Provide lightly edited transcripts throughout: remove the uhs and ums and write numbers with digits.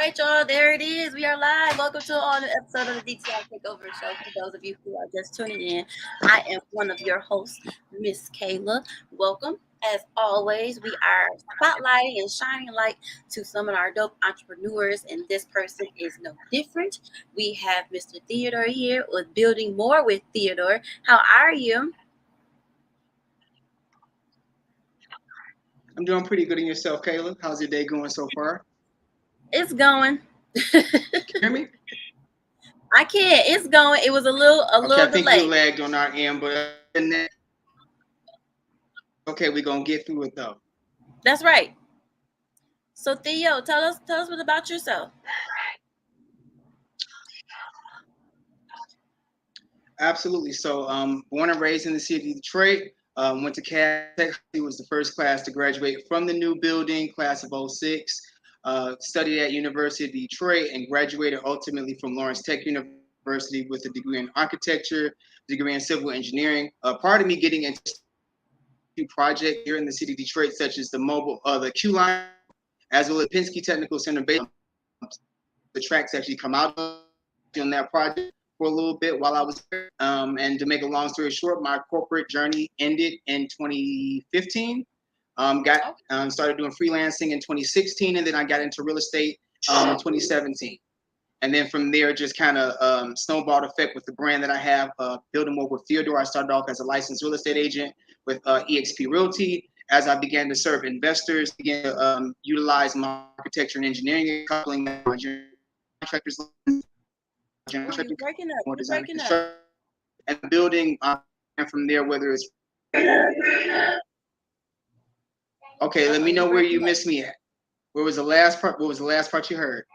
right, y'all, there it is. We are live. Welcome to another episode of the DTI Takeover Show. For those of you who are just tuning in, I am one of your hosts, Miss Kayla. Welcome. As always, we are spotlighting and shining light to some of our dope entrepreneurs, and this person is no different. We have Mr. Theodre here with Building More with Theodre. How are you? I'm doing pretty good in yourself, Kayla. How's your day going so far? It's going. Can you hear me? I can't. It's going. It was a little Okay, I think you delayed. lagged on our end, but okay, we're gonna get through it though. That's right. So Theo, tell us what about yourself. Absolutely. So, born and raised in the city of Detroit. Went to Tech. He was the first class to graduate from the new building, class of '06. Studied at University of Detroit and graduated ultimately from Lawrence Tech University with a degree in architecture, degree in civil engineering. Part of me getting into project here in the city of Detroit, such as the Q line, as well as Penske Technical Center. The tracks actually come out on that project for a little bit while I was here. And to make a long story short, my corporate journey ended in 2015. Started doing freelancing in 2016, and then I got into real estate in 2017. And then from there, just kind of snowballed effect with the brand that I have, Building More with Theodre. I started off as a licensed real estate agent with eXp Realty. As I began to serve investors, began to utilize my architecture and engineering, coupling my contractors, more design and construction, and building. And from there, whether it's okay, let me know where you missed me at. What was the last part? What was the last part you heard?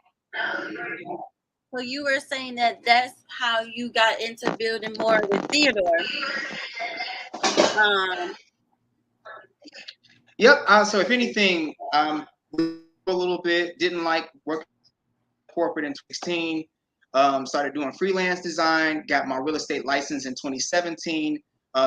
So you were saying that that's how you got into Building More with Theodre. Yep. So if anything, a little bit didn't like working corporate in 2016. Started doing freelance design. Got my real estate license in 2017.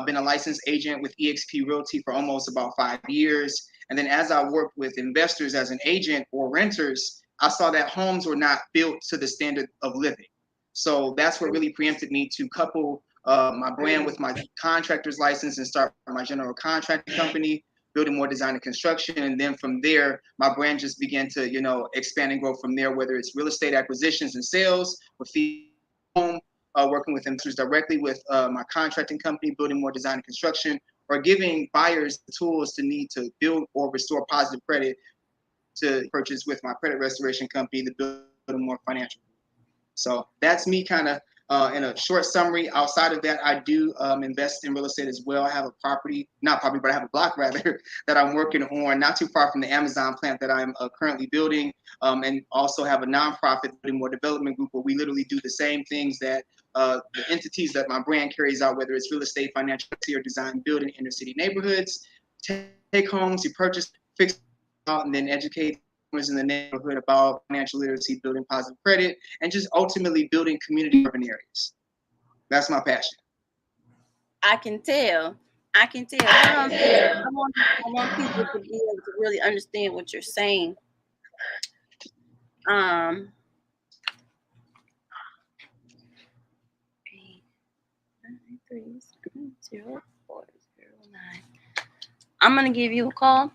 Been a licensed agent with eXp Realty for almost about 5 years. And then as I worked with investors as an agent or renters, I saw that homes were not built to the standard of living. So that's what really preempted me to couple my brand with my contractor's license and start my general contracting company, Building More Design and Construction. And then from there, my brand just began to, expand and grow from there, whether it's real estate acquisitions and sales, with the home, working with investors directly with my contracting company, Building More Design and Construction, or giving buyers the tools to need to build or restore positive credit to purchase with my credit restoration company, the Building More Financial. So that's me kind of in a short summary. Outside of that, I do invest in real estate as well. I have a but I have a block rather that I'm working on not too far from the Amazon plant that I'm currently building, and also have a nonprofit, Building More Development Group, where we literally do the same things that the entities that my brand carries out, whether it's real estate, financial, or design, building inner city neighborhoods, take homes, you purchase, fix out, and then educate in the neighborhood about financial literacy, building positive credit, and just ultimately building community urban areas. That's my passion. I can tell. Hold on, Theo. I want people to be able to really understand what you're saying. I'm gonna give you a call.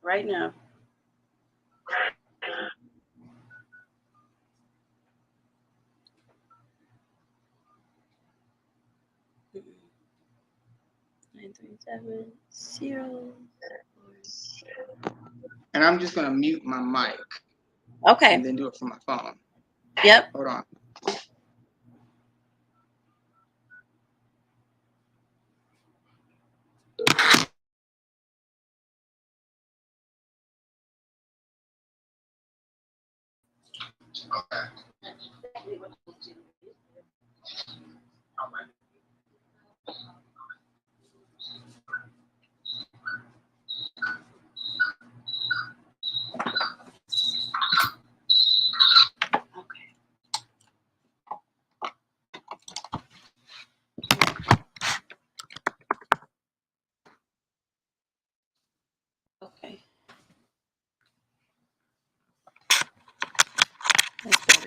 Right now. And I'm just gonna mute my mic. Okay. And then do it from my phone. Yep. Hold on.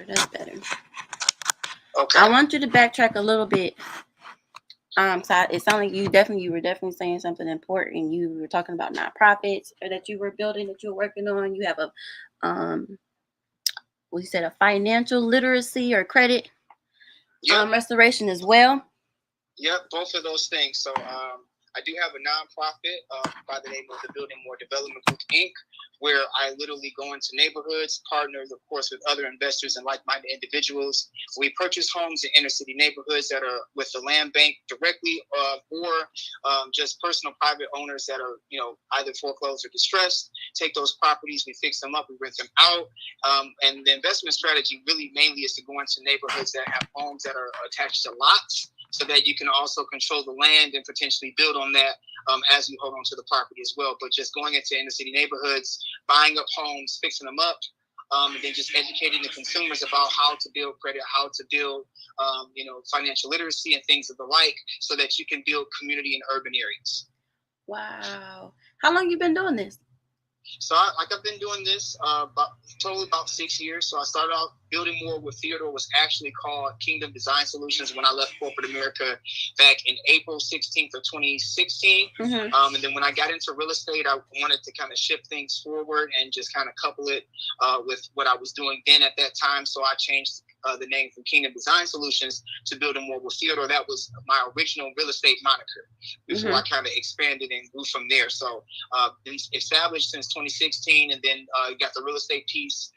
That's better. Okay. I want you to backtrack a little bit. So it sounded like you were definitely saying something important. You were talking about nonprofits or that you were building, that you were working on. You have what you said, a financial literacy or credit restoration as well. Yep, both of those things. So I do have a nonprofit by the name of the Building More Development Group, Inc., where I literally go into neighborhoods, partners, of course, with other investors and like-minded individuals. We purchase homes in inner-city neighborhoods that are with the land bank directly or just personal private owners that are, either foreclosed or distressed. Take those properties, we fix them up, we rent them out. And the investment strategy really mainly is to go into neighborhoods that have homes that are attached to lots, so that you can also control the land and potentially build on that as you hold on to the property as well. But just going into inner city neighborhoods, buying up homes, fixing them up, and then just educating the consumers about how to build credit, how to build, financial literacy and things of the like, so that you can build community in urban areas. Wow. How long you been doing this? So I've been doing this about 6 years. So I started out building more with Theodre, was actually called Kingdom Design Solutions when I left corporate America back in April 16th of 2016. Mm-hmm. And then when I got into real estate, I wanted to kind of shift things forward and just kind of couple it with what I was doing then at that time. So I changed the name from Kingdom Design Solutions to Building More with Theodre. That was my original real estate moniker before I kind of expanded and grew from there. So been established since 2016, and then got the real estate piece.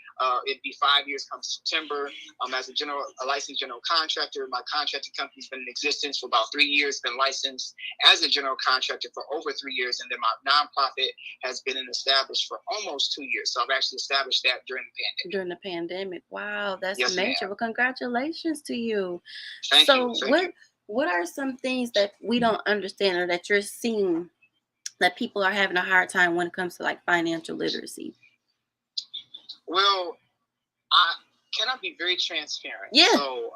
It'd be 5 years come September. As a licensed general contractor, my contracting company's been in existence for about 3 years. Been licensed as a general contractor for over 3 years, and then my nonprofit has been established for almost 2 years. So I've actually established that during the pandemic. During the pandemic, wow, that's Yes, major. ma'am. Well, congratulations to you. Thank you. What are some things that we don't understand or that you're seeing that people are having a hard time when it comes to like financial literacy? Well, can I be very transparent? Yeah. So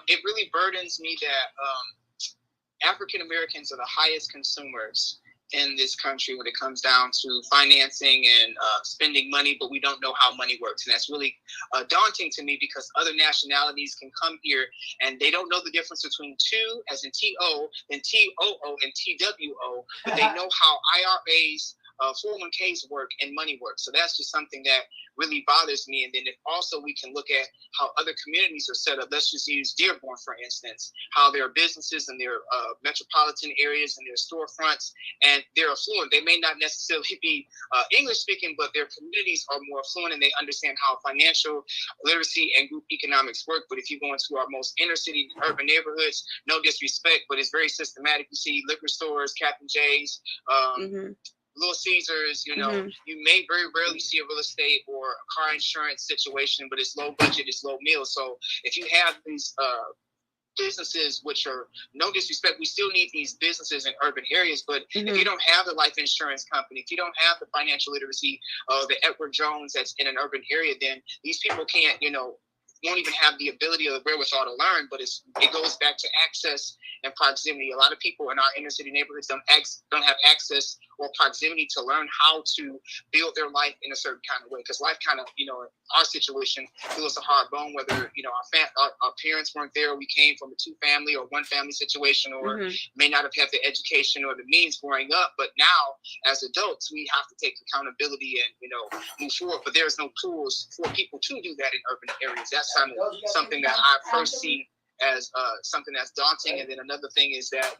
it really burdens me that African Americans are the highest consumers in this country when it comes down to financing and spending money, but we don't know how money works. And that's really daunting to me, because other nationalities can come here and they don't know the difference between two, as in T-O, and T-O-O, and T-W-O, but they know how IRAs, 401ks work and money works. So that's just something that really bothers me. And then also we can look at how other communities are set up. Let's just use Dearborn, for instance, how there are businesses in their metropolitan areas and their storefronts, and they're affluent. They may not necessarily be English speaking, but their communities are more affluent and they understand how financial literacy and group economics work. But if you go into our most inner city urban neighborhoods, no disrespect, but it's very systematic. You see liquor stores, Captain J's, Little Caesars, you may very rarely see a real estate or a car insurance situation, but it's low budget, it's low meal. So if you have these businesses, which are, no disrespect, we still need these businesses in urban areas, but if you don't have the life insurance company, if you don't have the financial literacy, the Edward Jones that's in an urban area, then these people can't, won't even have the ability or the wherewithal to learn. But it goes back to access and proximity. A lot of people in our inner city neighborhoods don't have access or proximity to learn how to build their life in a certain kind of way. Because life kind of, our situation feels a hard bone, whether, our parents weren't there, or we came from a 2-family or 1-family situation, or may not have had the education or the means growing up. But now, as adults, we have to take accountability and, move forward. But there's no tools for people to do that in urban areas. That's kind of something that I first see as something that's daunting. And then another thing is that,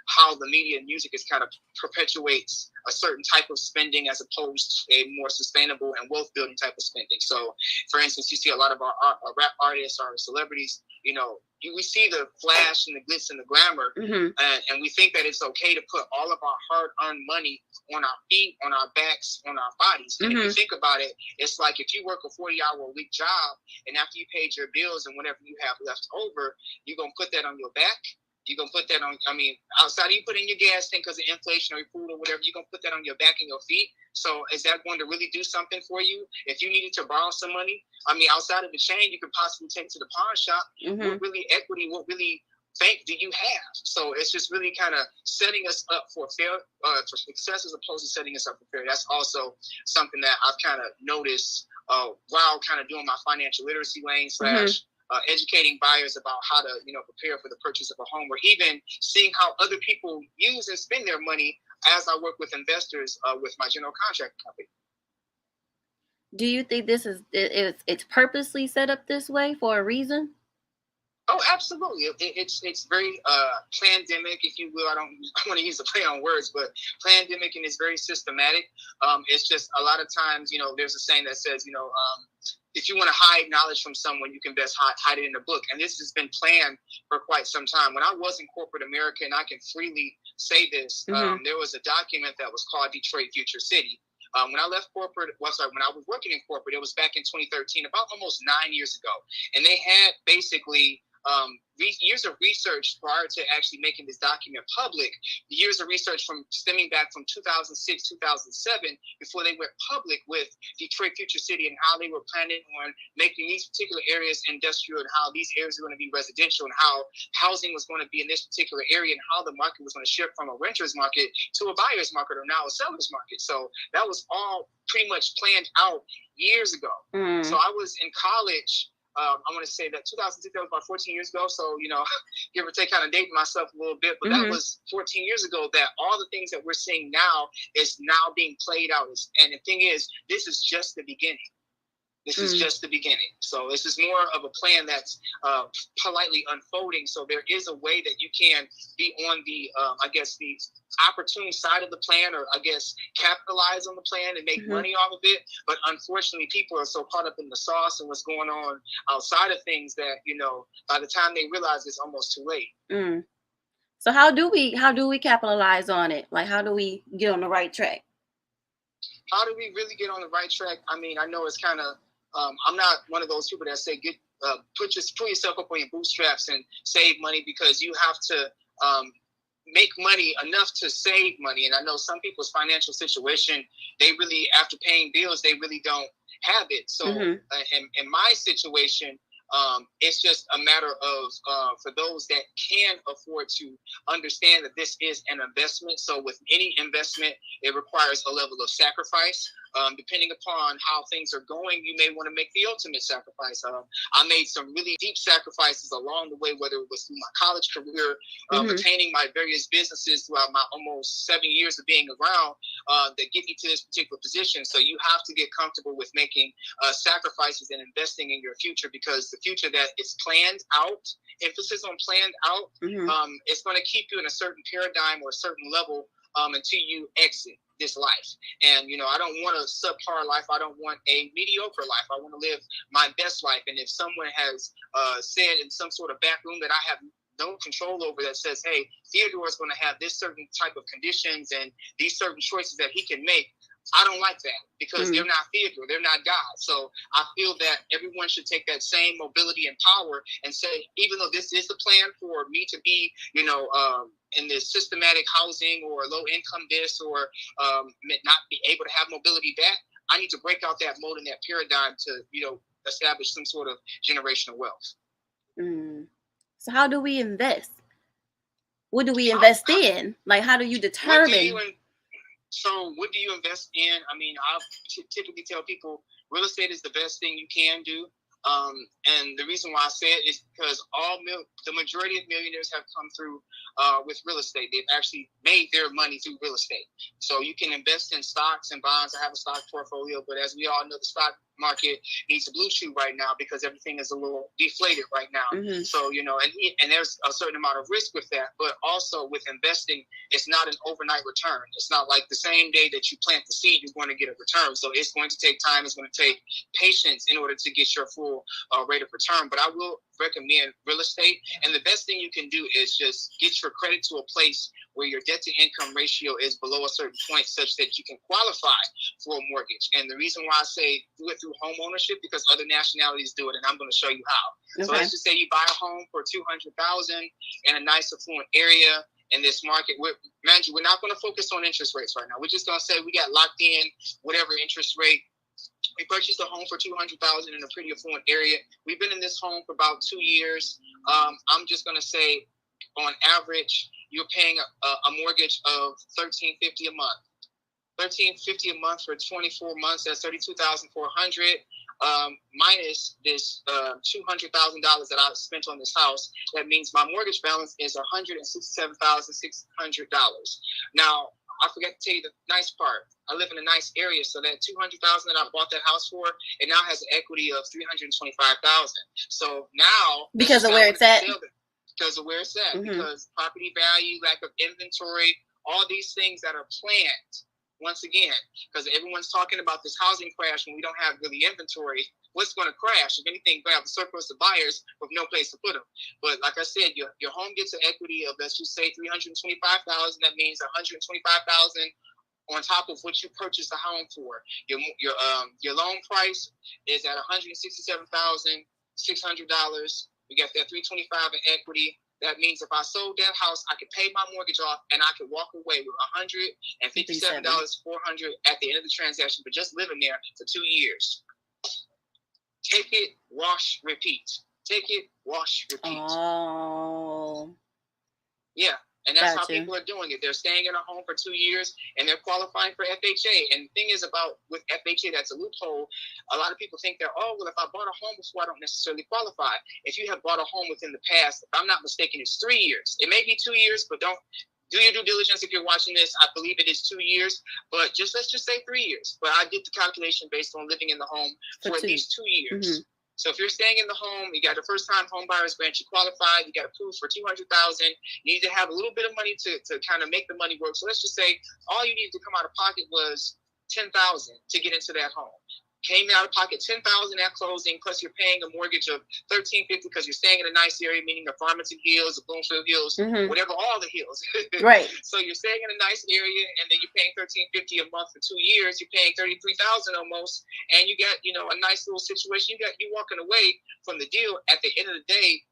how the media and music is kind of perpetuates a certain type of spending as opposed to a more sustainable and wealth building type of spending. So, for instance, you see a lot of our rap artists, our celebrities, we see the flash and the glitz and the glamour, and we think that it's okay to put all of our hard-earned money on our feet, on our backs, on our bodies. And if you think about it, it's like if you work a 40-hour-a-week job, and after you paid your bills and whatever you have left over, you're going to put that on your back. You're going to put that on, outside of you put in your gas tank because of inflation or your food or whatever, you're going to put that on your back and your feet. So is that going to really do something for you? If you needed to borrow some money, outside of the chain you could possibly take to the pawn shop, what really equity, what really bank do you have? So it's just really kind of setting us up for success as opposed to setting us up for failure. That's also something that I've kind of noticed while kind of doing my financial literacy lane / educating buyers about how to, prepare for the purchase of a home, or even seeing how other people use and spend their money as I work with investors with my general contracting company. Do you think this is it's purposely set up this way for a reason? Oh, absolutely. It's very pandemic, if you will. I don't want to use a play on words, but pandemic, and it's very systematic. It's just a lot of times, there's a saying that says, if you want to hide knowledge from someone, you can best hide it in a book. And this has been planned for quite some time. When I was in corporate America, and I can freely say this, there was a document that was called Detroit Future City. When I left corporate, when I was working in corporate, it was back in 2013, about almost 9 years ago. And they had basically years of research prior to actually making this document public, years of research from stemming back from 2006, 2007, before they went public with Detroit Future City, and how they were planning on making these particular areas industrial, and how these areas were going to be residential, and how housing was going to be in this particular area, and how the market was going to shift from a renter's market to a buyer's market, or now a seller's market. So that was all pretty much planned out years ago. So I was in college. I want to say that 2006, that was about 14 years ago. So, give or take, kind of dating myself a little bit. But that was 14 years ago, that all the things that we're seeing now is now being played out. And the thing is, this is just the beginning. This is just the beginning. So this is more of a plan that's politely unfolding. So there is a way that you can be on the, the opportunity side of the plan, or capitalize on the plan and make money off of it. But unfortunately, people are so caught up in the sauce and what's going on outside of things that, by the time they realize, it's almost too late. So how do we capitalize on it? Like, how do we get on the right track? How do we really get on the right track? I mean, I know it's kind of, I'm not one of those people that say put yourself up on your bootstraps and save money, because you have to make money enough to save money. And I know some people's financial situation, they really, after paying bills, they really don't have it. So in my situation, it's just a matter of for those that can afford to understand that this is an investment. So with any investment, it requires a level of sacrifice. Depending upon how things are going, you may want to make the ultimate sacrifice. I made some really deep sacrifices along the way, whether it was through my college career, attaining my various businesses throughout my almost 7 years of being around, that get me to this particular position. So you have to get comfortable with making sacrifices and investing in your future, because the future that is planned out, emphasis on planned out, it's going to keep you in a certain paradigm or a certain level until you exit this life. And I don't want a subpar life. I don't want a mediocre life. I want to live my best life. And if someone has said in some sort of back room that I have no control over, that says, hey, Theodore is going to have this certain type of conditions and these certain choices that he can make, I don't like that, because they're not Theodore, they're not God. So I feel that everyone should take that same mobility and power and say, even though this is the plan for me to be, in this systematic housing or low income this, or not be able to have mobility that, I need to break out that mode and that paradigm to, establish some sort of generational wealth. So how do we invest? What do we invest in? Like, how do you determine? So what do you invest in? I mean, I typically tell people real estate is the best thing you can do. And the reason why I say it is because the majority of millionaires have come through with real estate. They've actually made their money through real estate. So you can invest in stocks and bonds. I have a stock portfolio, but as we all know, the stock market needs a blue chew right now because everything is a little deflated right now. So, and there's a certain amount of risk with that, but also with investing, it's not an overnight return. It's not like the same day that you plant the seed, you're going to get a return. So it's going to take time. It's going to take patience in order to get your full rate of return. But I will recommend real estate. And the best thing you can do is just get your credit to a place where your debt to income ratio is below a certain point, such that you can qualify for a mortgage. And the reason why I say do it through home ownership, because other nationalities do it, and I'm going to show you how. So let's just say you buy a home for $200,000 in a nice affluent area in this market. We're not going to focus on interest rates right now. We're just going to say we got locked in whatever interest rate. We purchased a home for $200,000 in a pretty affluent area. We've been in this home for about 2 years. I'm just going to say on average, you're paying a mortgage of $1,350 a month. $1,350 a month for 24 months. That's $32,400. Minus this $200,000 that I spent on this house. That means my mortgage balance is $167,600. Now, I forgot to tell you the nice part. I live in a nice area, so that $200,000 that I bought that house for, it now has an equity of $325,000. So now, because of where it's at. Because of where it's at, because property value, lack of inventory, all these things that are planned. Once again, because everyone's talking about this housing crash when we don't have really inventory. What's going to crash? If anything, we have a surplus of buyers with no place to put them. But like I said, your home gets an equity of, let's just say, $325,000. That means $125,000 on top of what you purchased the home for. Your loan price is at $167,600. We got that $325,000 in equity. That means if I sold that house, I could pay my mortgage off and I could walk away with $157,400 at the end of the transaction for just living there for 2 years. Take it, wash, repeat. Take it, wash, repeat. Oh. Yeah. And that's how people are doing it. They're staying in a home for 2 years and they're qualifying for FHA. And the thing is about with FHA, that's a loophole. A lot of people think that, oh, well, if I bought a home before, I don't necessarily qualify. If you have bought a home within the past, if I'm not mistaken, it's 3 years. It may be 2 years, but don't do your due diligence if you're watching this. I believe it is 2 years, but let's just say 3 years. But I did the calculation based on living in the home for at least 2 years. Mm-hmm. So if you're staying in the home, you got a first-time home buyer's grant, you qualify, you got approved for $200,000. You need to have a little bit of money to kind of make the money work. So let's just say all you needed to come out of pocket was $10,000 to get into that home. Came out of pocket $10,000 at closing, plus you're paying a mortgage of $1,350 because you're staying in a nice area, meaning the Farmington Hills, the Bloomfield Hills, whatever, all the hills. Right. So you're staying in a nice area, and then you're paying $1,350 a month for 2 years. You're paying $33,000 almost, and you got a nice little situation. You're walking away from the deal at the end of the day,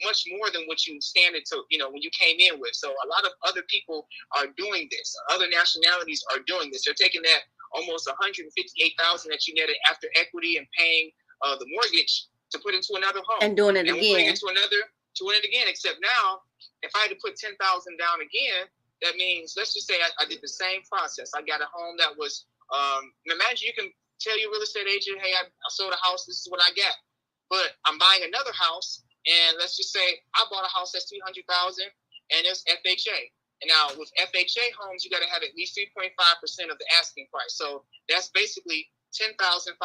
much more than what you stand into, when you came in with. So a lot of other people are doing this. Other nationalities are doing this. They're taking that almost $158,000 that you netted after equity and paying the mortgage to put into another home and doing it again. Putting it to it again. Except now, if I had to put $10,000 down again, that means let's just say I did the same process. I got a home that was. Imagine you can tell your real estate agent, "Hey, I sold a house. This is what I got," but I'm buying another house, and let's just say I bought a house that's $300,000, and it's FHA. And now with FHA homes, you got to have at least 3.5% of the asking price. So that's basically $10,500.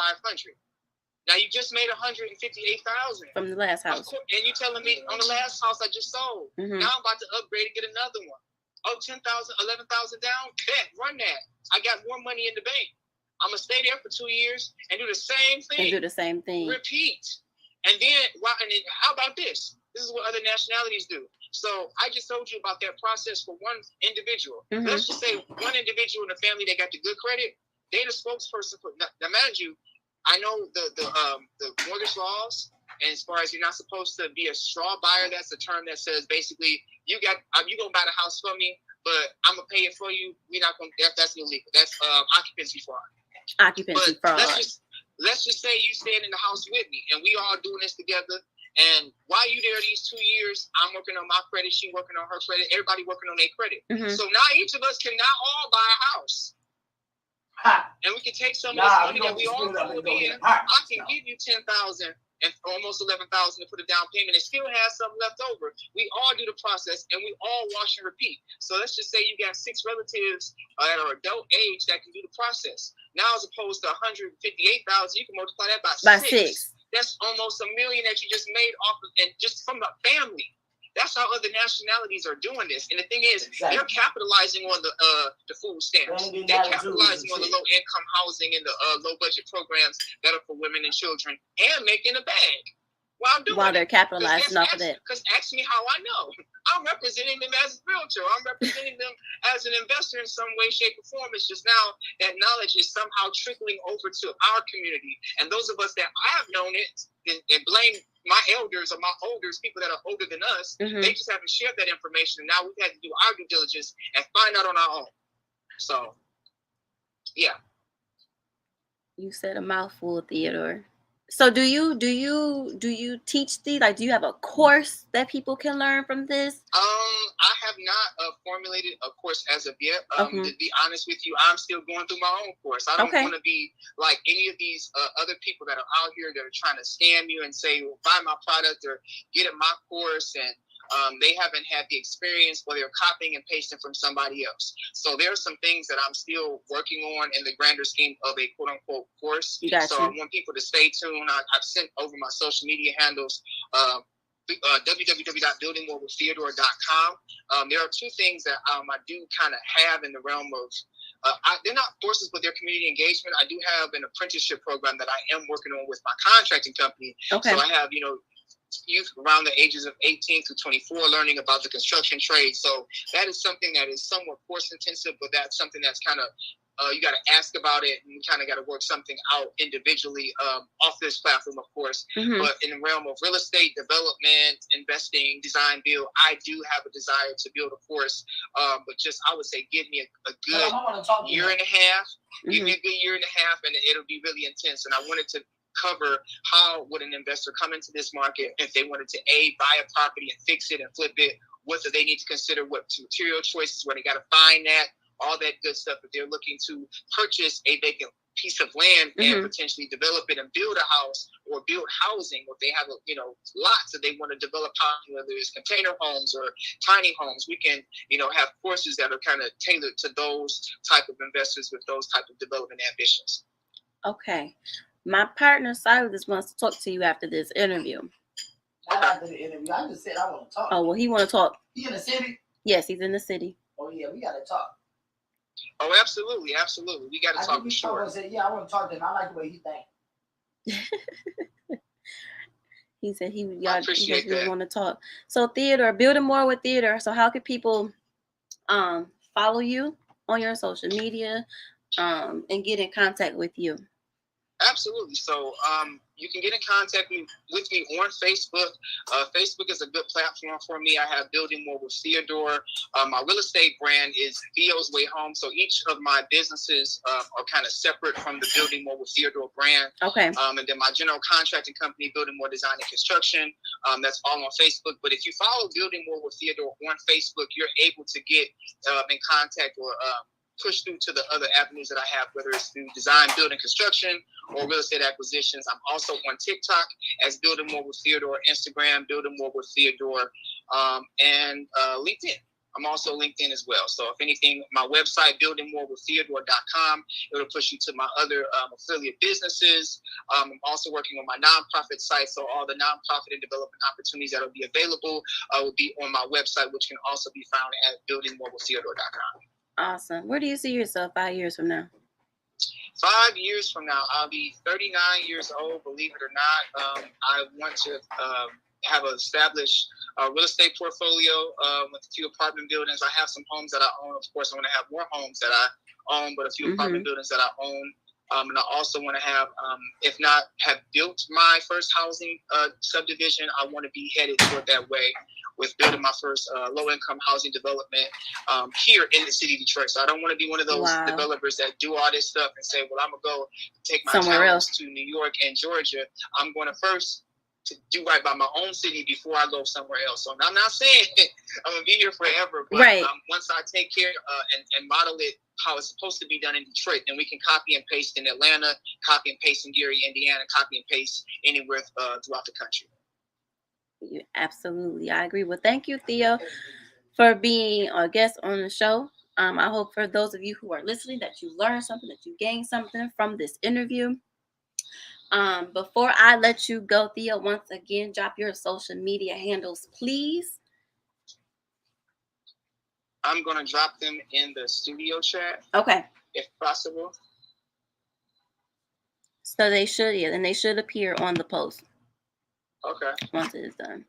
Now you just made $158,000 from the last house. And you telling me on the last house I just sold. Now I'm about to upgrade and get another one. Oh, $10,000, $11,000 down. Bet, run that. I got more money in the bank. I'm gonna stay there for 2 years and do the same thing. Repeat. And then how about this? This is what other nationalities do. So I just told you about that process for one individual. Let's just say one individual in the family that got the good credit, they're the spokesperson for. Now, mind you, I know the mortgage laws, and as far as you're not supposed to be a straw buyer, that's a term that says basically you gonna buy the house for me, but I'm gonna pay it for you. We're not gonna. That's illegal. That's occupancy fraud. Occupancy fraud. Let's just say you staying in the house with me, and we all doing this together. And while you there these 2 years, I'm working on my credit, she working on her credit, everybody working on their credit. So now each of us can not all buy a house. And we can take some of this money that we all put in. I can give you $10,000 and almost $11,000 to put a down payment and still have some left over. We all do the process and we all wash and repeat. So let's just say you got 6 relatives that are adult age that can do the process. Now, as opposed to $158,000, you can multiply that by 6. That's almost $1 million that you just made off of, and just from the family. That's how other nationalities are doing this. And the thing is, they're capitalizing on the food stamps. They're capitalizing on the low-income housing and the low-budget programs that are for women and children, and making a bag while they're capitalizing off of that. Because ask me how I know. I'm representing them as a realtor. I'm representing them as an investor in some way, shape, or form. It's just now that knowledge is somehow trickling over to our community. And those of us that have known it and blame my elders or my elders, people that are older than us, they just haven't shared that information. And now we've had to do our due diligence and find out on our own. So, yeah. You said a mouthful, Theodore. So do you teach these? Like, do you have a course that people can learn from this? I have not formulated a course as of yet. Okay. To be honest with you, I'm still going through my own course. I don't Okay. want to be like any of these other people that are out here that are trying to scam you and say, well, buy my product or get in my course, and they haven't had the experience, or they're copying and pasting from somebody else. So there are some things that I'm still working on in the grander scheme of a quote unquote course. Gotcha. So I want people to stay tuned. I've sent over my social media handles. www.buildingmorewiththeodore.com. There are two things that I do kind of have in the realm of, they're not courses, but they're community engagement. I do have an apprenticeship program that I am working on with my contracting company. Okay. So I have, youth around the ages of 18 through 24 learning about the construction trade. So that is something that is somewhat course intensive, but that's something that's kind of, you got to ask about it, and you kind of got to work something out individually off this platform, of course. Mm-hmm. But in the realm of real estate development, investing, design, build, I do have a desire to build a course. But just, I would say, give me a good year and a half. Mm-hmm. Give me a good year and a half, and it'll be really intense. And I wanted to cover how would an investor come into this market if they wanted to buy a property and fix it and flip it. What do they need to consider? What material choices? Where they got to find that, all that good stuff. If they're looking to purchase a vacant piece of land and potentially develop it and build a house or build housing, or if they have lots that they want to develop housing, whether it's container homes or tiny homes, we can have courses that are kind of tailored to those type of investors with those type of development ambitions. Okay. My partner Silas wants to talk to you after this interview. Not after the interview. I just said I want to talk. Oh, well, he want to talk. He in the city? Yes, he's in the city. Oh, yeah, we got to talk. Oh, absolutely. We got to talk for sure. Said, yeah, I want to talk to him. I like the way he thinks. He said he just really want to talk. So Theodre, building more with Theodre. So how can people follow you on your social media and get in contact with you? Absolutely. So you can get in contact with me on Facebook. Facebook is a good platform for me. I have Building More with Theodore. My real estate brand is Theo's Way Home. So each of my businesses are kind of separate from the Building More with Theodore brand. Okay. And then my general contracting company, Building More Design and Construction, that's all on Facebook. But if you follow Building More with Theodore on Facebook, you're able to get in contact or push through to the other avenues that I have, whether it's through design, building, construction, or real estate acquisitions. I'm also on TikTok as Building More with Theodore, Instagram, Building More with Theodore, and LinkedIn. I'm also LinkedIn as well. So if anything, my website, buildingmorewiththeodore.com, it'll push you to my other affiliate businesses. I'm also working on my nonprofit site. So all the nonprofit and development opportunities that will be available will be on my website, which can also be found at buildingmorewiththeodore.com. Awesome. Where do you see yourself 5 years from now? 5 years from now, I'll be 39 years old, believe it or not. I want to have an established real estate portfolio with a few apartment buildings. I have some homes that I own. Of course, I want to have more homes that I own, but a few apartment buildings that I own. And I also want to have, if not have built my first housing subdivision, I want to be headed toward that way with building my first low-income housing development here in the city of Detroit. So I don't want to be one of those developers that do all this stuff and say, well, I'm going to go take my talents to New York and Georgia. I'm going to first to do right by my own city before I go somewhere else. So I'm not saying I'm going to be here forever, but once I take care and model it how it's supposed to be done in Detroit, then we can copy and paste in Atlanta, copy and paste in Gary, Indiana, copy and paste anywhere throughout the country. Absolutely. I agree. Well, thank you, Theo, for being a guest on the show. I hope for those of you who are listening that you learned something, that you gained something from this interview. Before I let you go, Theo, once again, drop your social media handles, please. I'm going to drop them in the studio chat. Okay. If possible. So they should, and they should appear on the post. Okay. Once it is done.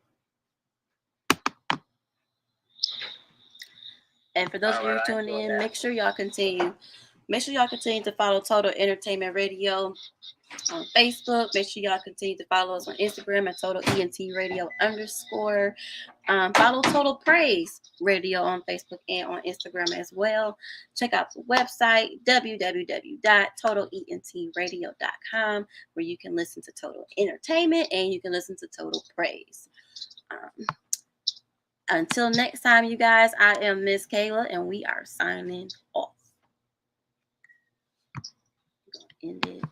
And for those of you tuning in, make sure y'all continue Make sure y'all continue to follow Total Entertainment Radio on Facebook. Make sure y'all continue to follow us on Instagram at Total ENT Radio _. Follow Total Praise Radio on Facebook and on Instagram as well. Check out the website www.totalentradio.com, where you can listen to Total Entertainment and you can listen to Total Praise. Until next time, you guys, I am Miss Kayla, and we are signing off. End it.